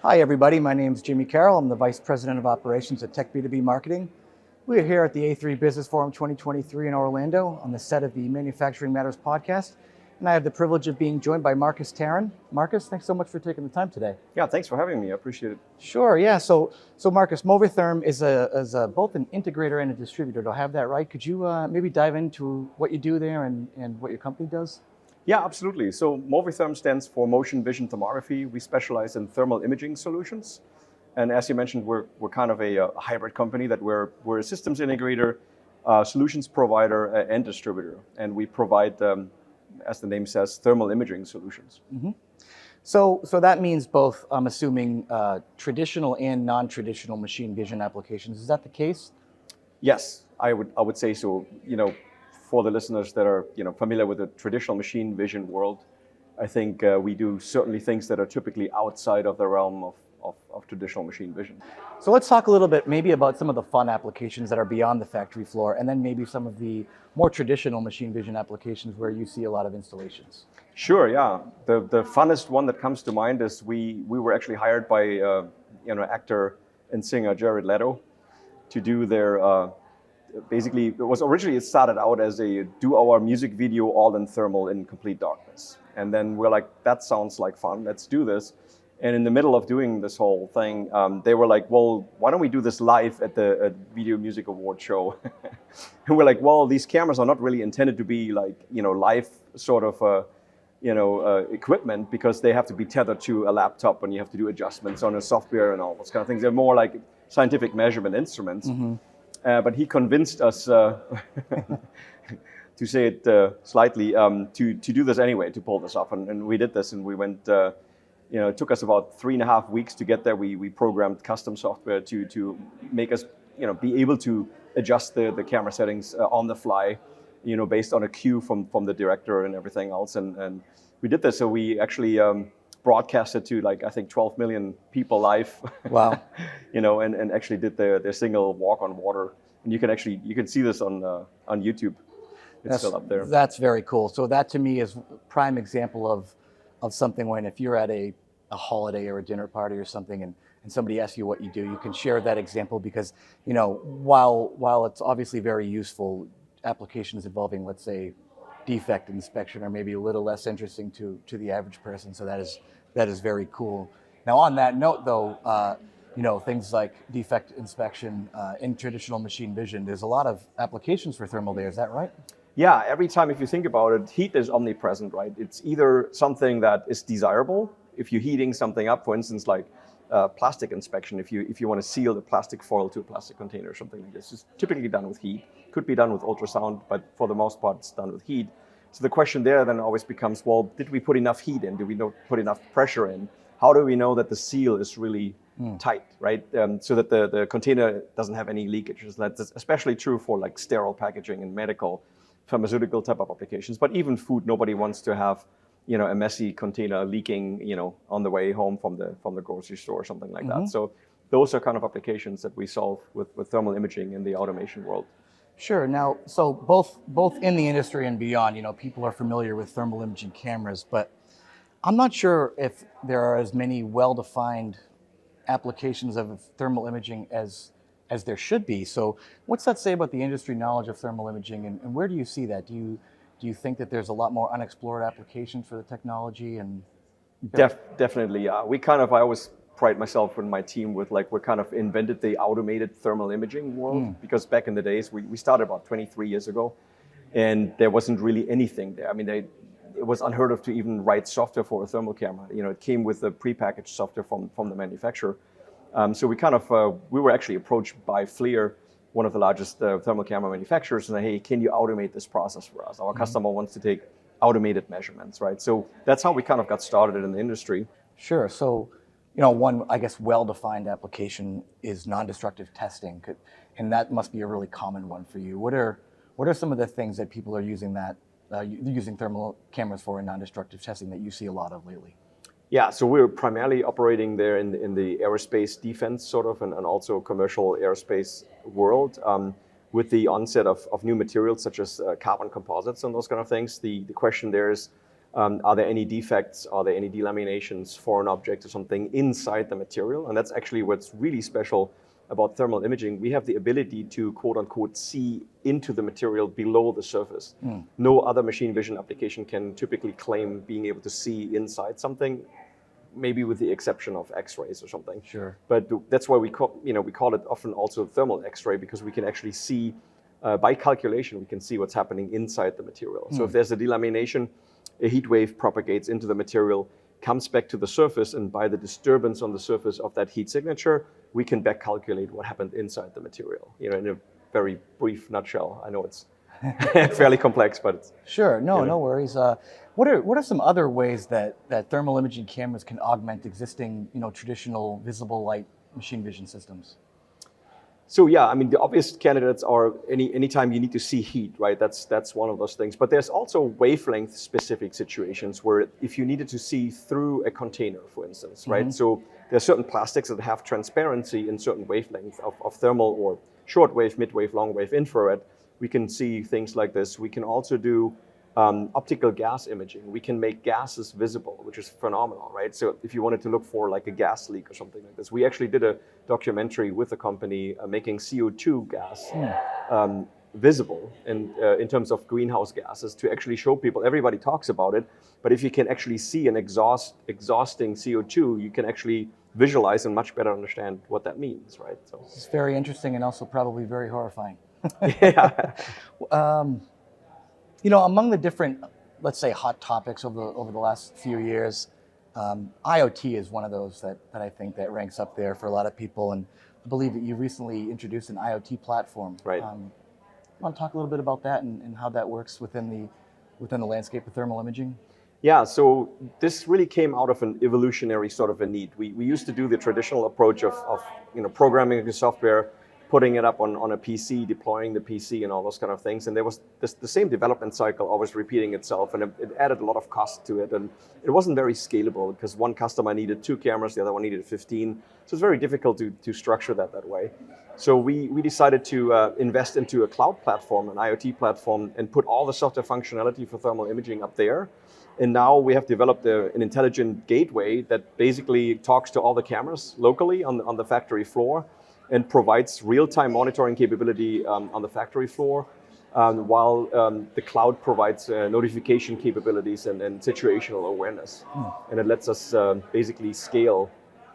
Hi everybody, my name is Jimmy Carroll. I'm the Vice President of Operations at Tech B2B Marketing. We are here at the A3 Business Forum 2023 in Orlando on the set of the Manufacturing Matters podcast. And I have the privilege of being joined by Markus Tarin. Markus, thanks so much for taking the time today. Yeah, thanks for having me. I appreciate it. Sure, yeah. So Markus, MoviTHERM is both an integrator and a distributor. Do I have that right? Could you maybe dive into what you do there and what your company does? Yeah, absolutely. So MoviTHERM stands for Motion Vision Thermography. We specialize in thermal imaging solutions. And as you mentioned, we're kind of a hybrid company that we're a systems integrator, solutions provider, and distributor. And we provide, as the name says, thermal imaging solutions. Mm-hmm. So that means both, I'm assuming, traditional and non-traditional machine vision applications. Is that the case? Yes, I would say so. For the listeners that are familiar with the traditional machine vision world, I think we do certainly things that are typically outside of the realm of traditional machine vision. So let's talk a little bit maybe about some of the fun applications that are beyond the factory floor, and then maybe some of the more traditional machine vision applications where you see a lot of installations. Sure, yeah. The funnest one that comes to mind is we were actually hired by actor and singer Jared Leto to do their basically, it started out as a do our music video all in thermal in complete darkness. And then we're like, that sounds like fun, let's do this. And in the middle of doing this whole thing, they were like, well, why don't we do this live at the Video Music Award show? And we're like, well, these cameras are not really intended to be like, live sort of, equipment, because they have to be tethered to a laptop and you have to do adjustments on a software and all those kind of things. They're more like scientific measurement instruments. Mm-hmm. But he convinced us, to say it slightly, to do this anyway, to pull this off. And we did this, and we went, it took us about 3.5 weeks to get there. We programmed custom software to make us, be able to adjust the camera settings on the fly, based on a cue from the director and everything else. And we did this. So we actually broadcasted to I think 12 million people live. Wow. and actually did their single walk on water. And you can see this on YouTube. It's still up there. That's very cool. So that to me is prime example of something when if you're at a holiday or a dinner party or something and somebody asks you what you do, you can share that example because, while it's obviously very useful, applications involving, let's say, defect inspection are maybe a little less interesting to the average person. So that is very cool. Now on that note though, things like defect inspection in traditional machine vision, there's a lot of applications for thermal there, is that right? Yeah, every time if you think about it, heat is omnipresent, right? It's either something that is desirable, if you're heating something up, for instance, like plastic inspection, if you want to seal the plastic foil to a plastic container or something like this, it's typically done with heat. Could be done with ultrasound, but for the most part, it's done with heat. So the question there then always becomes, well, did we put enough heat in? Did we not put enough pressure in? How do we know that the seal is really tight, right? So that the container doesn't have any leakages. That's especially true for like sterile packaging and medical, pharmaceutical type of applications. But even food, nobody wants to have, a messy container leaking, on the way home from the grocery store or something like that. So those are kind of applications that we solve with thermal imaging in the automation world. Sure. Now, so both in the industry and beyond, people are familiar with thermal imaging cameras, but I'm not sure if there are as many well-defined applications of thermal imaging as there should be. So what's that say about the industry knowledge of thermal imaging, and where do you see that? Do you think that there's a lot more unexplored applications for the technology? And Definitely, yeah. I always pride myself and my team with we kind of invented the automated thermal imaging world, because back in the days, we started about 23 years ago, and there wasn't really anything there. I mean, it was unheard of to even write software for a thermal camera. It came with the prepackaged software from the manufacturer. So we were actually approached by FLIR, one of the largest thermal camera manufacturers, and said, hey, can you automate this process for us? Our customer wants to take automated measurements, right? So that's how we kind of got started in the industry. Sure. So, one, I guess, well-defined application is non-destructive testing, and that must be a really common one for you. What are some of the things that people are using using thermal cameras for in non-destructive testing that you see a lot of lately? Yeah, so we're primarily operating there in the aerospace defense sort of, and also commercial aerospace world. With the onset of new materials such as carbon composites and those kind of things, the question there is, Are there any defects? Are there any delaminations, foreign objects or something inside the material? And that's actually what's really special about thermal imaging. We have the ability to quote unquote see into the material below the surface. No other machine vision application can typically claim being able to see inside something, maybe with the exception of X-rays or something. Sure. But that's why we call it often also thermal X-ray, because we can actually see by calculation, we can see what's happening inside the material. So if there's a delamination, a heat wave propagates into the material, comes back to the surface, and by the disturbance on the surface of that heat signature, we can back calculate what happened inside the material. In a very brief nutshell. I know it's fairly complex, but it's sure. No worries. What are some other ways that thermal imaging cameras can augment existing, traditional visible light machine vision systems? So yeah, I mean, the obvious candidates are anytime you need to see heat, right? That's one of those things. But there's also wavelength specific situations where if you needed to see through a container, for instance, right? So there are certain plastics that have transparency in certain wavelengths of thermal or short wave, mid wave, long wave, infrared. We can see things like this. We can also do optical gas imaging. We can make gases visible, which is phenomenal, right? So if you wanted to look for like a gas leak or something like this, we actually did a documentary with a company making CO2 gas visible and in terms of greenhouse gases to actually show people. Everybody talks about it, but if you can actually see an exhausting CO2, you can actually visualize and much better understand what that means, right? So it's very interesting and also probably very horrifying. Yeah. Among the different, let's say, hot topics over the last few years, IoT is one of those that I think that ranks up there for a lot of people. And I believe that you recently introduced an IoT platform. Right. Want to talk a little bit about that and how that works within the landscape of thermal imaging? Yeah, so this really came out of an evolutionary sort of a need. We used to do the traditional approach of programming the software, putting it up on a PC, deploying the PC and all those kind of things. And there was the same development cycle always repeating itself, and it added a lot of cost to it. And it wasn't very scalable because one customer needed 2 cameras, the other one needed 15. So it's very difficult to structure that way. So we decided to invest into a cloud platform, an IoT platform, and put all the software functionality for thermal imaging up there. And now we have developed an intelligent gateway that basically talks to all the cameras locally on the factory floor and provides real-time monitoring capability on the factory floor, while the cloud provides notification capabilities and situational awareness. And it lets us basically scale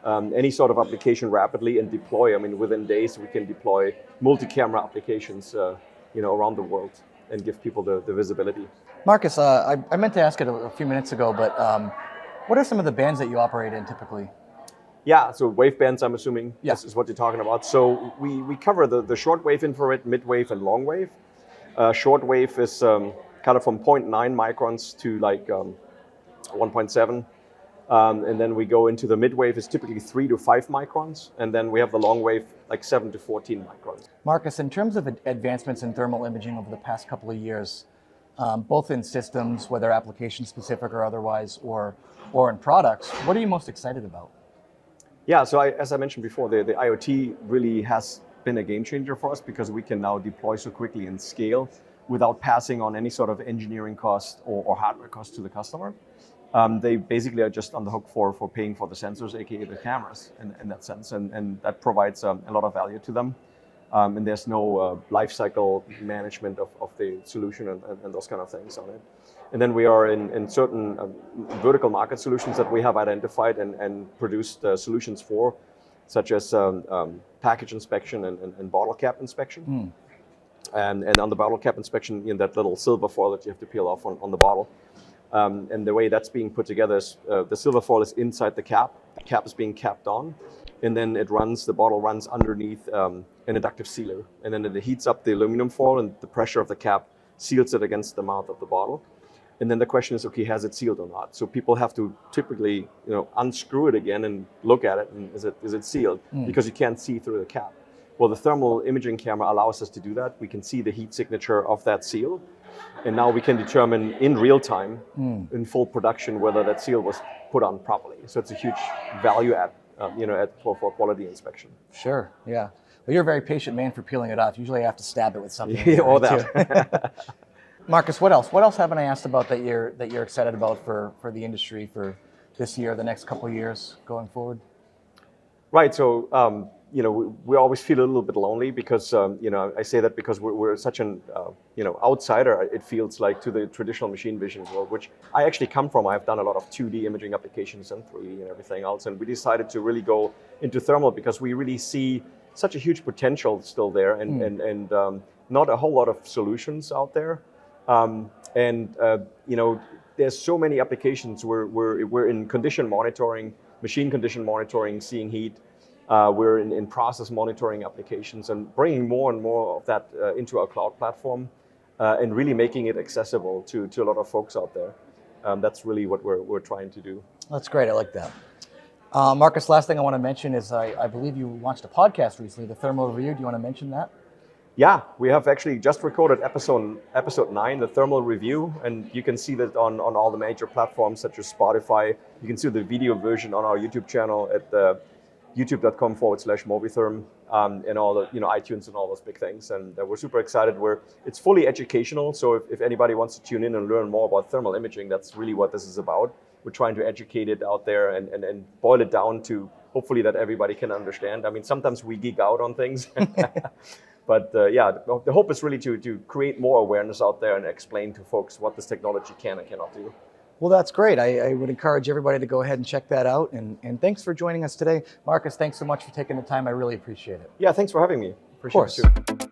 any sort of application rapidly and deploy. I mean, within days we can deploy multi-camera applications around the world and give people the visibility. Markus, I meant to ask it a few minutes ago, but what are some of the bands that you operate in typically? Yeah, so wave bands, I'm assuming, yes, is what you're talking about. So we cover the short wave infrared, mid wave, and long wave. Short wave is kind of from 0.9 microns to like 1.7. And then we go into the mid wave is typically 3 to 5 microns. And then we have the long wave like 7 to 14 microns. Markus, in terms of advancements in thermal imaging over the past couple of years, both in systems, whether application specific or otherwise, or in products, what are you most excited about? Yeah, so as I mentioned before, the IoT really has been a game changer for us because we can now deploy so quickly and scale without passing on any sort of engineering cost or hardware cost to the customer. They basically are just on the hook for paying for the sensors, aka the cameras, in that sense, and that provides a lot of value to them. And there's no life cycle management of the solution and those kind of things on it. And then we are in certain vertical market solutions that we have identified and produced solutions for, such as package inspection and bottle cap inspection. And on the bottle cap inspection, that little silver foil that you have to peel off on the bottle. And the way that's being put together is the silver foil is inside the cap is being capped on, and then the bottle runs underneath an inductive sealer. And then it heats up the aluminum foil, and the pressure of the cap seals it against the mouth of the bottle. And then the question is, okay, has it sealed or not? So people have to typically, unscrew it again and look at it, and is it sealed? Because you can't see through the cap. Well, the thermal imaging camera allows us to do that. We can see the heat signature of that seal, and now we can determine in real time, in full production, whether that seal was put on properly. So it's a huge value add, for quality inspection. Sure, yeah. Well, you're a very patient man for peeling it off. Usually I have to stab it with something. Yeah, or that. Markus, what else? What else haven't I asked about that you're excited about for the industry for this year, the next couple of years going forward? Right. So we always feel a little bit lonely because I say that because we're such an outsider. It feels like to the traditional machine vision world, which I actually come from. I've done a lot of 2D imaging applications and 3D and everything else, and we decided to really go into thermal because we really see such a huge potential still there, and not a whole lot of solutions out there. There's so many applications where we're in condition monitoring, machine condition monitoring, seeing heat. We're in process monitoring applications and bringing more and more of that into our cloud platform and really making it accessible to a lot of folks out there. That's really what we're trying to do. That's great. I like that. Markus, last thing I want to mention is I believe you launched a podcast recently, the Thermal Review. Do you want to mention that? Yeah, we have actually just recorded episode 9, the Thermal Review, and you can see that on all the major platforms such as Spotify. You can see the video version on our YouTube channel at youtube.com/MoviTHERM and all the iTunes and all those big things. And we're super excited. It's fully educational, so if anybody wants to tune in and learn more about thermal imaging, that's really what this is about. We're trying to educate it out there and boil it down to hopefully that everybody can understand. I mean, sometimes we geek out on things. But the hope is really to create more awareness out there and explain to folks what this technology can and cannot do. Well, that's great. I would encourage everybody to go ahead and check that out. And thanks for joining us today. Markus, thanks so much for taking the time. I really appreciate it. Yeah, thanks for having me. Appreciate it too.